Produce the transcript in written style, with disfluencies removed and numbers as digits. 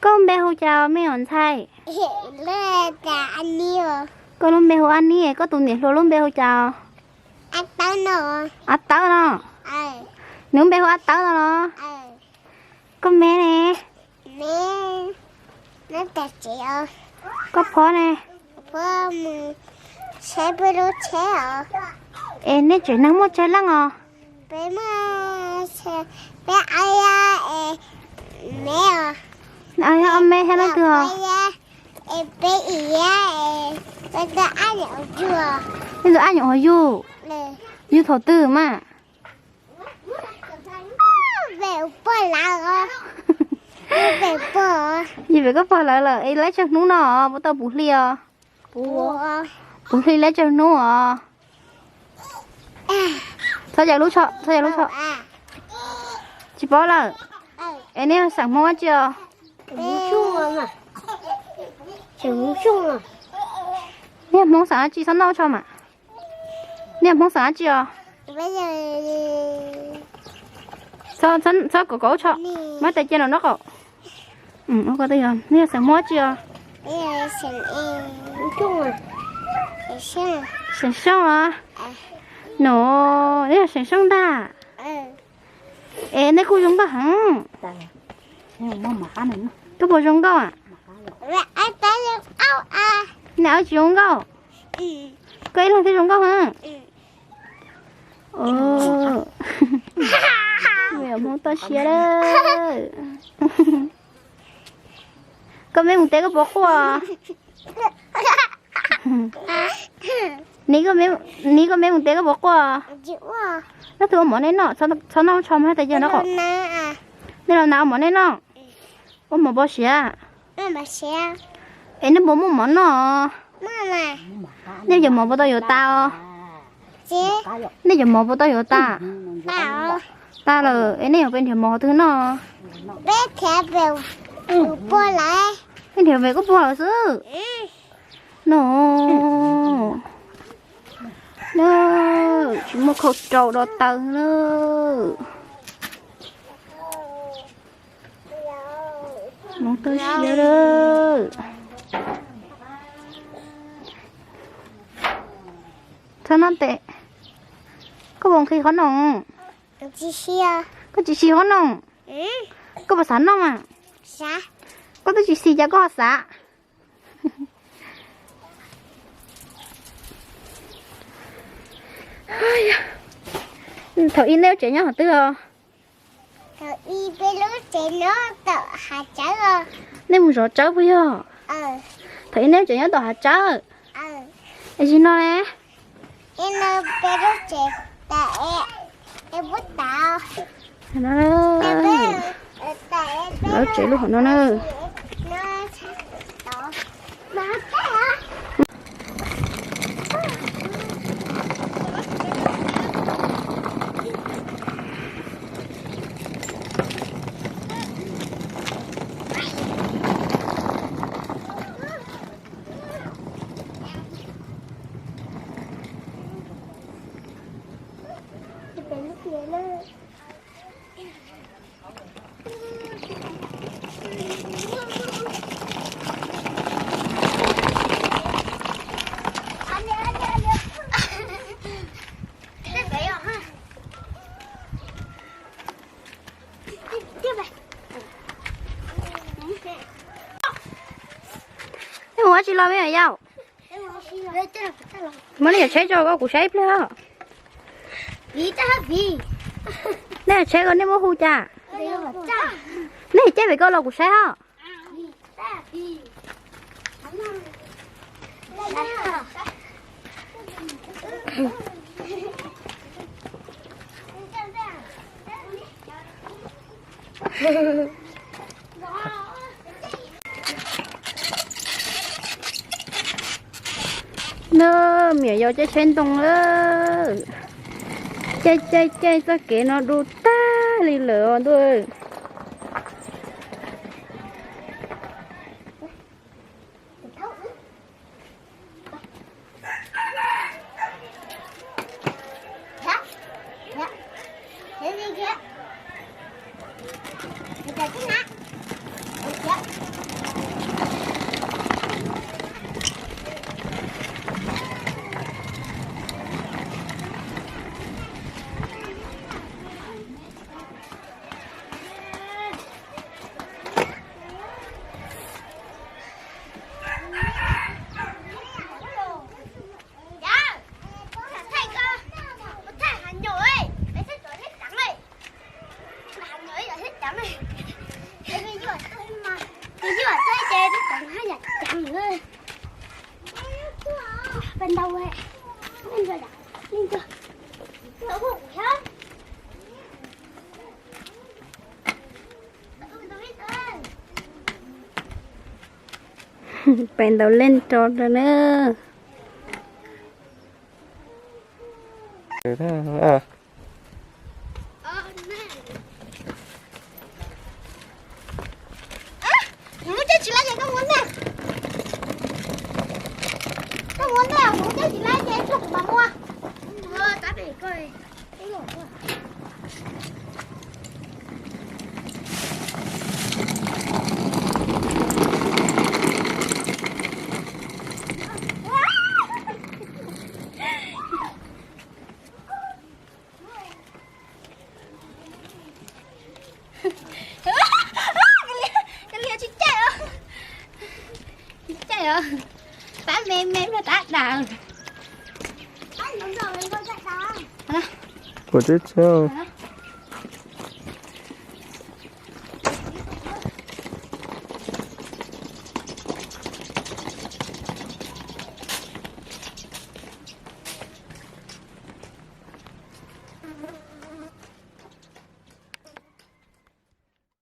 con bé hú chào mấy hòn thay Lê là anh nhiều. con lông bé hú ăn đi có tụi nhỉ lông bé hú chào Anh tao nó. ắt tao nó Ờ. nếu bé hú ắt tao nó Ờ. con bé nè Mẹ. Nó ta chị ơi. có phó nè Bố mình sẽ bê đô chế ở. em nè chuyện nắng một trái lăng à Bé mà sẽ bé ai à mẹ à. ai ông mẹ hay là thừa Bé ý à bé đã ăn ở chùa. bây giờ anh nhỏ hỏi du Nè. du thổ tử mà Về bò là về bò. gì vậy có phải là ấy lấy cho nó nọ bố tao bù lia Bùa. bù lia lấy cho nó à sao giờ lúc chọ chị bảo là em nè sáng mong chưa Chung mà. Chung chung à. nè mong sáng chị sao nào cho mà nè mong sáng chưa Bây giờ sao có cho mấy tay chân nó cậu nó có tay không nè sáng mong chưa bây giờ xem em chung à. Xem. sáng xong à nó nè sáng xong đã em nè cô dùng có hẳn cái bộ dùng có à Vậy anh ta được áo à. nè ở dùng có cái là cái dùng có hả mẹ muốn tao xia đó con bé muốn té cái bọc qua ní con bé muốn té cái bọc qua Chịu à. nó thường món này nọ sao nó cho mấy tay chân nó cọ À. nên là nào món này nọ ôm một bao xia Mama xe. em nó bố một món nọ Mama. nếu giờ một bao tao hiểu tao Chị. nếu giờ một bao tao hiểu ta Bảo. ta là em này ở bên thì một thứ nọ Bé thẻ về. Bò lại. em thì về có bao giờ no no chúng một khẩu trâu đỏ tầng nữa mong tôi xíu đó sao nó tệ có bông khi khó nồng Chị xe. có chị xí khó nồng có bà sắn không à Sao? có tôi chị xí cho có xả thở in nếu trẻ nhỏ hả tư à Cậu y bê lúc trẻ nó tự hạt cháu rồi. nếu muốn rõ cháu bây giờ thở in nếu trẻ nhỏ tỏ hả cháu em xin nó nè Em nó bê lúc trẻ tại em bút tạo. nó Em bê tại em bê nó trẻ lúc hả nó nữa nó đó. Mà cái hả? em muốn chị lo mấy ở đâu mới giờ chế cho có củ sấy nữa nè chế con nếu muốn hú cha nè chế phải có lo củ sấy hả nó mẹ giờ chơi trên tông nữa chơi cho kẻ nó đu ta lì lửa thôi Thế đi kia. Người ta cứ nát. ơi. Bên đâu vậy? Lên rồi đã. Lên chưa? Đỡ bụng hết. Bèn đầu lên tròn rồi nữa. Muốn chơi chị Lan có muốn nè. Có muốn nè, muốn chơi chị Lan em chụp bà mua. Tắt để coi. Cái lỗ quá. Cái lia chính chạy ơ. Chính chạy ơ. Tát mềm nó tát đào. Tát đúng rồi, mình có chạy đào. Của chết chưa? Hả?